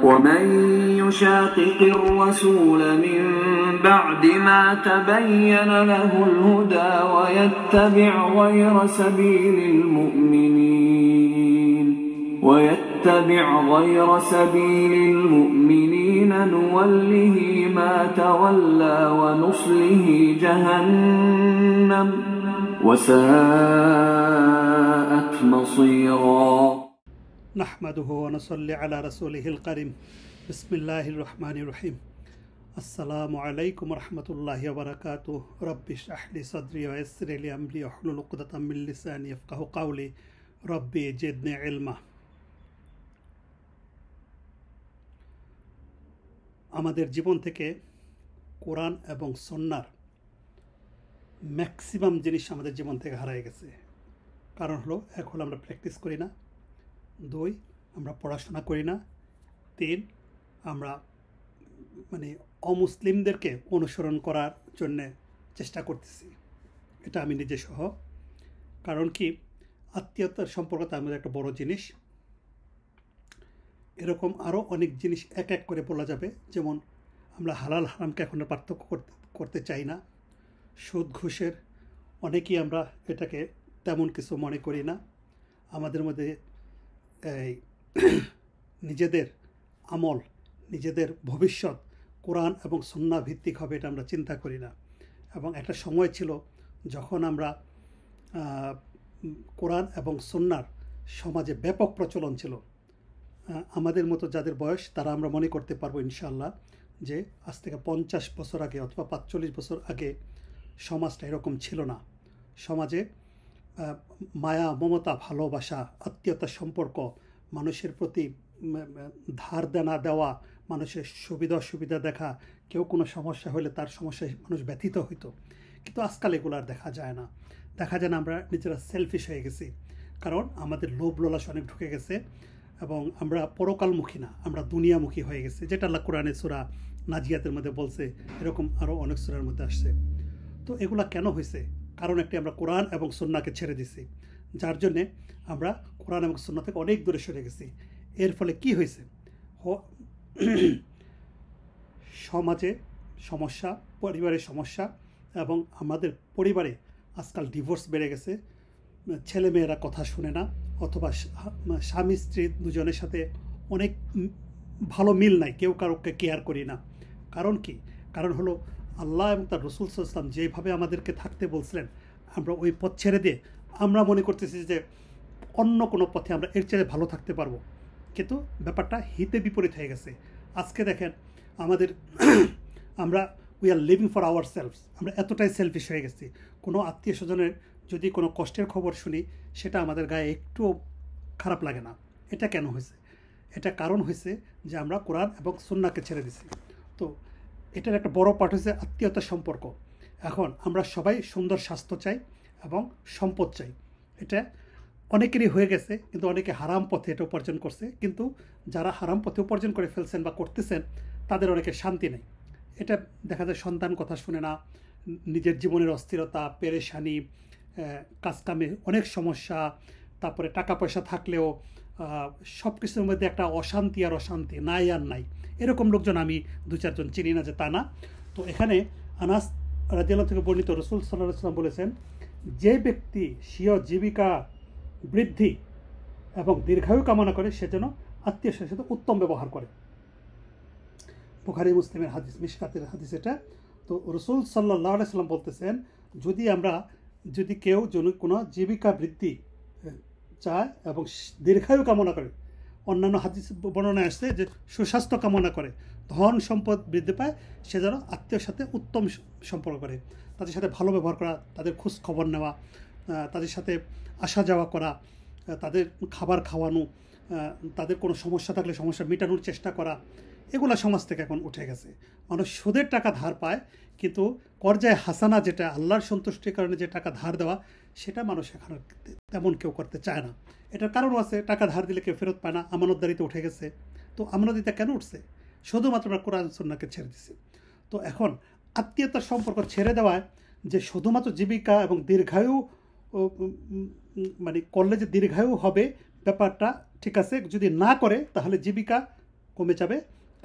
ومن يشاقق الرسول من بعد ما تبين له الهدى ويتبع غير سبيل المؤمنين نوله ما تولى ونصله جهنم وساءت مصيرا نحمده ونصلي على رسوله الكريم بسم الله الرحمن الرحيم السلام عليكم ورحمة الله وبركاته رب اشرح لي صدري ويسر لي أمري واحلل عقدة من لساني يفقهوا قولي ربي زدني علما আমাদের জীবন থেকে কোরআন এবং সুন্নাহর ম্যাক্সিমাম জিনিস আমাদের জীবন থেকে হারিয়ে গেছে। কারণ হলো, এক হলো আমরা প্র্যাকটিস করি না, দুই আমরা পড়াশোনা করি না, তিন আমরা অমুসলিমদেরকে অনুসরণ করার জন্যে চেষ্টা করতেছি। এটা আমি নিজে সহ। কারণ কি, আত্মীয়তার সম্পর্কটা আমাদের একটা বড় জিনিস। এরকম আরও অনেক জিনিস এক এক করে বলা যাবে। যেমন আমরা হালাল হারামকে এখন পার্থক্য করতে চাই না। সুদ ঘুষের অনেকেই আমরা এটাকে তেমন কিছু মনে করি না। আমাদের মধ্যে নিজেদের আমল, নিজেদের ভবিষ্যৎ কোরআন এবং সুন্নাহ ভিত্তিক হবে, এটা আমরা চিন্তা করি না। এবং একটা সময় ছিল যখন আমরা কোরআন এবং সুন্নাহর সমাজে ব্যাপক প্রচলন ছিল। আমাদের মতো যাদের বয়স, তারা আমরা মনে করতে পারবো ইনশাআল্লাহ যে আজ থেকে 50 বছর আগে অথবা 45 বছর আগে সমাজটা এরকম ছিল না। সমাজে মায়া, মমতা, ভালোবাসা, আত্মীয়তার সম্পর্ক, মানুষের প্রতি ধার দেনা দেওয়া, মানুষের সুবিধা দেখা, কেউ কোনো সমস্যা হলে তার সমস্যায় মানুষ ব্যথিত হইতো। কিন্তু আজকাল এগুলো আর দেখা যায় না। আমরা নিজেরা সেলফিশ হয়ে গেছি। কারণ আমাদের লোভ লালসা অনেক ঢুকে গেছে এবং আমরা পরকালমুখী না, আমরা দুনিয়ামুখী হয়ে গেছি। যেটা আল্লাহ কোরআনে সূরা নাজিয়াতের মধ্যে বলছে, এরকম আরও অনেক সূরার মধ্যে আসছে। তো এগুলা কেন হয়েছে? কারণ একটি, আমরা কোরআন এবং সুন্নাহকে ছেড়ে দিছি, যার জন্যে আমরা কোরআন এবং সুন্নাহ থেকে অনেক দূরে সরে গেছি। এর ফলে কি হয়েছে? সমাজে সমস্যা, পরিবারের সমস্যা, এবং আমাদের পরিবারে আজকাল ডিভোর্স বেড়ে গেছে। ছেলেমেয়েরা কথা শুনে না, অথবা স্বামী স্ত্রী দুজনের সাথে অনেক ভালো মিল নাই, কেউ কারোকে কেয়ার করি না। কারণ কি? কারণ হলো, আল্লাহ এবং তার রাসূল সাল্লাল্লাহু আলাইহি ওয়াসাল্লাম যেভাবে আমাদেরকে থাকতে বলছিলেন, আমরা ওই পথ ছেড়ে দিয়ে আমরা মনে করতেছি যে অন্য কোনো পথে আমরা এর চেয়ে ভালো থাকতে পারবো। কিন্তু ব্যাপারটা হিতে বিপরীত হয়ে গেছে। আজকে দেখেন, আমরা we are living for our selves. আমরা এতটাই সেলফিশ হয়ে গেছি। কোনো আত্মীয় স্বজনের যদি কোনো কষ্টের খবর শুনি, সেটা আমাদের গায়ে একটু খারাপ লাগে না। এটা কেন হয়েছে? এটা কারণ হয়েছে যে আমরা কোরআন এবং সুন্নাহকে ছেড়ে দিছি। তো এটার একটা বড় পার্ট হচ্ছে আত্মীয়তার সম্পর্ক। এখন আমরা সবাই সুন্দর স্বাস্থ্য চাই এবং সম্পদ চাই। এটা অনেকেরই হয়ে গেছে, কিন্তু অনেকে হারাম পথে এটা উপার্জন করছে। কিন্তু যারা হারাম পথে উপার্জন করে ফেলছেন বা করতেছেন, তাদের অনেকে শান্তি নেই। এটা দেখা যায় সন্তান কথা শুনে না, নিজের জীবনের অস্থিরতা, পেরেশানি, কাজকামে অনেক সমস্যা, তারপরে টাকা পয়সা থাকলেও সব কিছুর মধ্যে একটা অশান্তি আর অশান্তি, নাই আর নাই। এরকম লোকজন আমি 2-4 জন চিনি না যে তা না। তো এখানে আনাস রাদিয়াল্লাহু থেকে বর্ণিত, রাসূল সাল্লাল্লাহু আলাইহি ওয়াসাল্লাম বলেছেন, যে ব্যক্তি স্বীয় জীবিকা বৃদ্ধি এবং দীর্ঘায়ু কামনা করে, সে যেন আত্মীয় স্বজনের সাথে উত্তম ব্যবহার করে। বুখারী মুসলিমের হাদিস, মিশকাতের হাদিস এটা। তো রাসূল সাল্লাল্লাহু আলাইহি ওয়াসাল্লাম বলতেছেন, যদি কেউ কোনো জীবিকা বৃদ্ধি চায় এবং দীর্ঘায়ু কামনা করে, অন্যান্য হাদিস বর্ণনায় আসছে যে সুস্বাস্থ্য কামনা করে, ধন সম্পদ বৃদ্ধি পায়, সে যেন আত্মীয়র সাথে উত্তম সম্পর্ক করে, তাদের সাথে ভালো ব্যবহার করা, তাদের খোঁজ খবর নেওয়া, তাদের সাথে আসা যাওয়া করা, তাদের খাবার খাওয়ানো, তাদের কোনো সমস্যা থাকলে সমস্যা মেটানোর চেষ্টা করা। এগুলো সমাজ থেকে এখন উঠে গেছে। মানুষ সুদের টাকা ধার পায়, কিন্তু পর্যায়ে হাসানা, যেটা আল্লাহর সন্তুষ্টির কারণে যে টাকা ধার দেওয়া, সেটা মানুষ এখন তেমন কেউ করতে চায় না। এটার কারণ আছে, টাকা ধার দিলে কেউ ফেরত পায় না, আমানতদারিতে উঠে গেছে। তো আমানতদারিতা কেন উঠছে? শুধুমাত্র আমরা কোরআন সুন্নাহকে ছেড়ে দিছি। তো এখন আত্মীয়তার সম্পর্ক ছেড়ে দেওয়ায় যে শুধুমাত্র জীবিকা এবং দীর্ঘায়ু করলে যে দীর্ঘায়ু হবে, ব্যাপারটা ঠিক আছে। যদি না করে, তাহলে জীবিকা কমে যাবে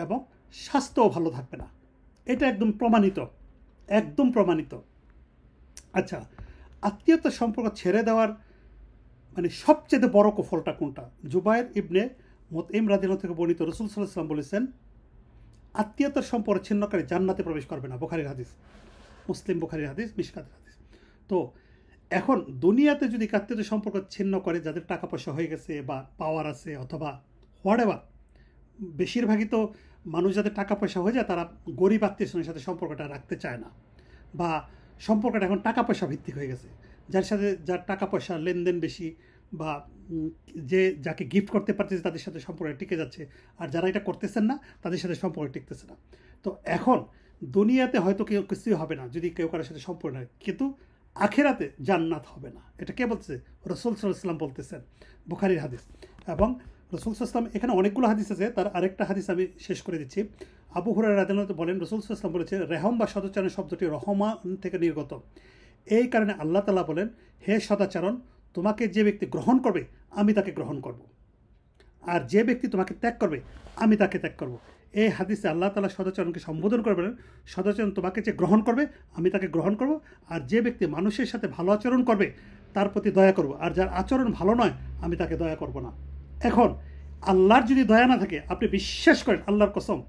এবং স্বাস্থ্যও ভালো থাকবে না। এটা একদম প্রমাণিত, একদম প্রমাণিত। আচ্ছা, আত্মীয়তার সম্পর্ক ছেড়ে দেওয়ার মানে সবচেয়ে বড় কুফলটা কোনটা? জুবায়ের ইবনে মুতঈম রাদিয়াল্লাহু থেকে বর্ণিত, রাসূল সাল্লাল্লাহু আলাইহি ওয়াসাল্লাম বলেছেন, আত্মীয়তার সম্পর্ক ছিন্নকারী জান্নাতে প্রবেশ করবে না। বুখারীর হাদিস, মুসলিম বুখারীর হাদিস, মিশকাতের হাদিস। তো এখন দুনিয়াতে যদি আত্মীয়তার সম্পর্ক ছিন্ন করে, যাদের টাকা পয়সা হয়ে গেছে বা পাওয়ার আছে অথবা হোয়াটএভার, বেশিরভাগই তো মানুষ যাদের টাকা পয়সা হয়ে যায় তারা গরিব আত্মীয়স্বজনের সাথে সম্পর্কটা রাখতে চায় না, বা সম্পর্কটা এখন টাকা পয়সা ভিত্তিক হয়ে গেছে। যার টাকা পয়সা লেনদেন বেশি বা যাকে গিফট করতে পারতেছে তাদের সাথে সম্পর্ক টিকে যাচ্ছে, আর যারা এটা করতেছেন না তাদের সাথে সম্পর্ক টিকতেছে না। তো এখন দুনিয়াতে হয়তো কেউ কিছুই হবে না যদি কেউ কারোর সাথে সম্পর্ক নেয়, কিন্তু আখেরাতে জান্নাত হবে না। এটা কে বলছে? রাসূল সাল্লাল্লাহু আলাইহি ওয়াসাল্লাম বলতেছেন, বুখারীর হাদিস। এবং রাসূল সাল্লাল্লাহু আলাইহি ওয়াসাল্লাম, এখানে অনেকগুলো হাদিস আছে, তার আরেকটা হাদিস আমি শেষ করে দিচ্ছি। আবু হুরায়রা রাদিয়াল্লাহু আনহু বলেন, রাসূল সাল্লাল্লাহু আলাইহি ওয়াসাল্লাম বলেছে, রেহম বা সদাচরণ শব্দটি রহমান থেকে নির্গত। এই কারণে আল্লাহ তাআলা বলেন, হে সদাচরণ, তোমাকে যে ব্যক্তি গ্রহণ করবে আমি তাকে গ্রহণ করব, আর যে ব্যক্তি তোমাকে ত্যাগ করবে আমি তাকে ত্যাগ করব। এই হাদিসে আল্লাহ তাআলা সদাচরণকে সম্বোধন করবেন, সদাচরণ তোমাকে যে গ্রহণ করবে আমি তাকে গ্রহণ করব, আর যে ব্যক্তি মানুষের সাথে ভালো আচরণ করবে তার প্রতি দয়া করব, আর যার আচরণ ভালো নয় আমি তাকে দয়া করব না। এখন আল্লাহর যদি দয়া না থাকে, আপনি বিশ্বাস করেন আল্লাহর কসম,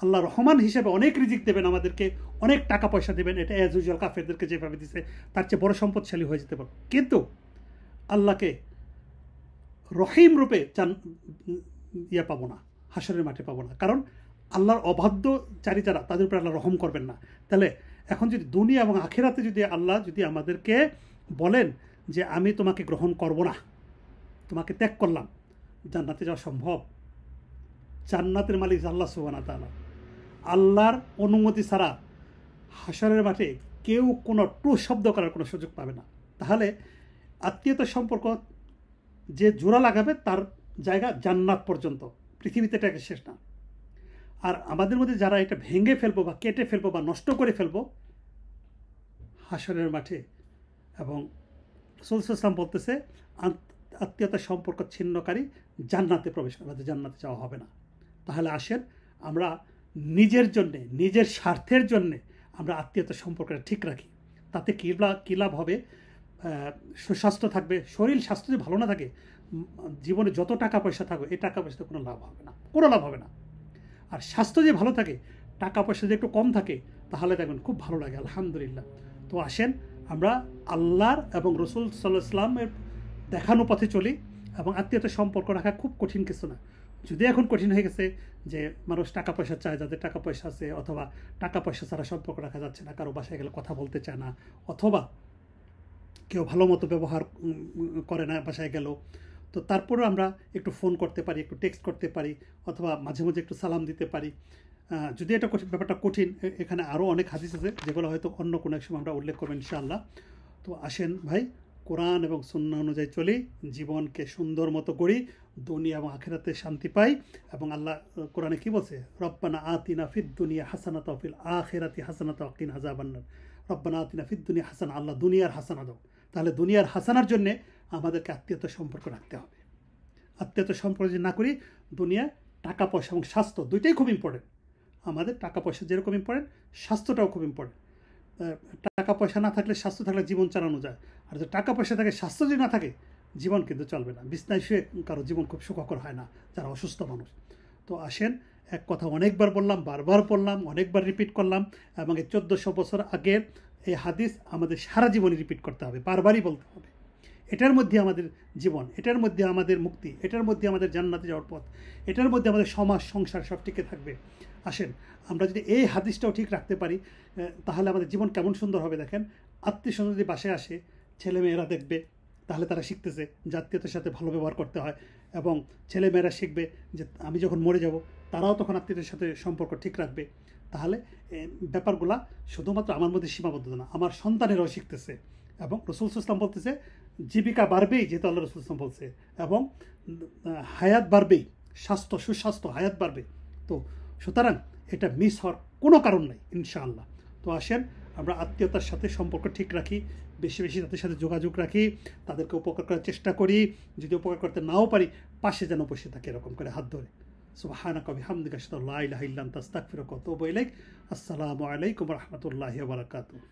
আল্লাহ রহমান হিসেবে অনেক রিজিক দেবেন আমাদেরকে, অনেক টাকা পয়সা দেবেন, এটা অ্যাজ ইউজুয়াল কাফেরদেরকে যেভাবে দিছে তার চেয়ে বড় সম্পদশালী হয়ে যেতে পারবে, কিন্তু আল্লাহকে রহিম রূপে পাবো না, হাসরের মাঠে পাবো না। কারণ আল্লাহর অবাধ্যচারী যারা, তাদের উপরে আল্লাহ রহম করবেন না। তাহলে এখন যদি দুনিয়া এবং আখিরাতে যদি আল্লাহ যদি আমাদেরকে বলেন যে আমি তোমাকে গ্রহণ করব না, তোমাকে ত্যাগ করলাম, জান্নাতে যাওয়া সম্ভব? জান্নাতের মালিক আল্লাহ সুবহানাহু ওয়া তাআলা। আল্লাহর অনুমতি ছাড়া হাসরের মাঠে কেউ কোনো টু শব্দ করার কোনো সুযোগ পাবে না। তাহলে আত্মীয়তার সম্পর্ক যে জোড়া লাগাবে তার জায়গা জান্নাত পর্যন্ত, পৃথিবীতে এটাকে শেষ না। আর আমাদের মধ্যে যারা এটা ভেঙে ফেলবো বা কেটে ফেলবো বা নষ্ট করে ফেলবো হাসরের মাঠে, এবং রাসূল সাল্লাল্লাহু আলাইহি ওয়াসাল্লাম বলতেছে আত্মীয়তার সম্পর্ক ছিন্নকারী জান্নাতে প্রবেশ করবে, জান্নাতে যাওয়া হবে না। তাহলে আসেন আমরা নিজের জন্যে, নিজের স্বার্থের জন্যে আমরা আত্মীয়তার সম্পর্কটা ঠিক রাখি। তাতে কী লাভ হবে? সুস্বাস্থ্য থাকবে। শরীর স্বাস্থ্য যদি ভালো না থাকে, জীবনে যত টাকা পয়সা থাকবে এই টাকা পয়সাতে কোনো লাভ হবে না, কোনো লাভ হবে না। আর স্বাস্থ্য যে ভালো থাকে, টাকা পয়সা যদি একটু কম থাকে, তাহলে দেখবেন খুব ভালো লাগে, আলহামদুলিল্লাহ। তো আসেন আমরা আল্লাহর এবং রাসূল সাল্লাল্লাহু আলাইহি ওয়াসাল্লামের দেখানো পথে চলি, এবং আত্মীয়তার সম্পর্ক রাখা খুব কঠিন কিছু না। যদি এখন কঠিন হয়ে গেছে যে মানুষ টাকা পয়সা চায়, যাদের টাকা পয়সা আছে, অথবা টাকা পয়সা ছাড়া সম্পর্ক রাখা যাচ্ছে না, কারো বাসায় গেলে কথা বলতে চায় না, অথবা কেউ ভালো মতো ব্যবহার করে না বাসায় গেল, তো তারপরেও আমরা একটু ফোন করতে পারি, একটু টেক্সট করতে পারি, অথবা মাঝে মাঝে একটু সালাম দিতে পারি। যদি এটা ব্যাপারটা কঠিন, এখানে আরও অনেক হাদিস আছে যেগুলো হয়তো অন্য কোনো এক সময় আমরা উল্লেখ করবো ইনশাআল্লাহ। তো আসেন ভাই, কোরআন এবং সুন্নাহ অনুযায়ী চলি, জীবনকে সুন্দর মতো গড়ি, দুনিয়া এবং আখিরাতে শান্তি পাই। এবং আল্লাহ কোরআনে কি বলছে? রব্বানা আতিনা ফিদ দুনিয়া হাসানাতা ওয়া ফিল আখিরাতি হাসানাতা ওয়া কিনা আযাবান্নার। রব্বানা আতিনা ফিদ দুনিয়া হাসানা, আল্লাহ দুনিয়ার হাসানা দাও। তাহলে দুনিয়ার হাসানার জন্যে আমাদেরকে আত্মীয়তার সম্পর্ক রাখতে হবে। আত্মীয়তার সম্পর্ক যদি না করি, দুনিয়া টাকা পয়সা এবং স্বাস্থ্য দুইটাই খুব ইম্পর্টেন্ট। আমাদের টাকা পয়সা যেরকম ইম্পর্টেন্ট, স্বাস্থ্যটাও খুব ইম্পর্টেন্ট। টাকা পয়সা না থাকলে, স্বাস্থ্য থাকলে জীবন চালানো যায়, আর যদি টাকা পয়সা থাকে, স্বাস্থ্য যদি না থাকে, জীবন কিন্তু চলবে না। বিছনায় শুয়ে কারো জীবন খুব সুখকর হয় না, যারা অসুস্থ মানুষ। তো আসেন, এক কথা অনেকবার বললাম, বারবার বললাম, অনেকবার রিপিট করলাম, এবং এই 1400 বছর আগের এই হাদিস আমাদের সারা জীবনই রিপিট করতে হবে, বারবারই বলতে হবে। এটার মধ্যে আমাদের জীবন, এটার মধ্যে আমাদের মুক্তি, এটার মধ্যে আমাদের জান্নাতে যাওয়ার পথ, এটার মধ্যে আমাদের সমাজ সংসার সব টিকে থাকবে। আসেন আমরা যদি এই হাদিসটাও ঠিক রাখতে পারি, তাহলে আমাদের জীবন কেমন সুন্দর হবে। দেখেন, আত্মীয়স্বজন যদি বাসায় আসে, ছেলেমেয়েরা দেখবে, তাহলে তারা শিখতেছে যে আত্মীয়তার সাথে ভালো ব্যবহার করতে হয়, এবং ছেলেমেয়েরা শিখবে যে আমি যখন মরে যাব তারাও তখন আত্মীয়তার সাথে সম্পর্ক ঠিক রাখবে। তাহলে ব্যাপারগুলা শুধুমাত্র আমার মধ্যে সীমাবদ্ধ না, আমার সন্তানেরাও শিখতেছে। এবং রাসূল সাল্লাল্লাহু আলাইহি ওয়াসাল্লাম বলতেছে জীবিকা বাড়বেই, যেহেতু আল্লাহ রাসূল সাল্লাল্লাহু আলাইহি ওয়াসাল্লাম বলছে, এবং হায়াত বাড়বেই, সুস্বাস্থ্য হায়াত বাড়বে। তো সুতরাং এটা মিস হওয়ার কোনো কারণ নেই ইনশাআল্লাহ। তো আসেন আমরা আত্মীয়তার সাথে সম্পর্ক ঠিক রাখি, বেশি বেশি তাদের সাথে যোগাযোগ রাখি, তাদেরকে উপকার করার চেষ্টা করি। যদি উপকার করতে নাও পারি, পাশে যেন বসে থাকে এরকম করে হাত ধরে। সুবহানাকা ওয়া বিহামদিকা আশহাদু আল্লা ইলাহা ইল্লা আনতা আস্তাগফিরুকা ওয়া আতুবু ইলাইক। আসসালামু আলাইকুম ওয়া রাহমাতুল্লাহি ওয়া বারাকাতুহু।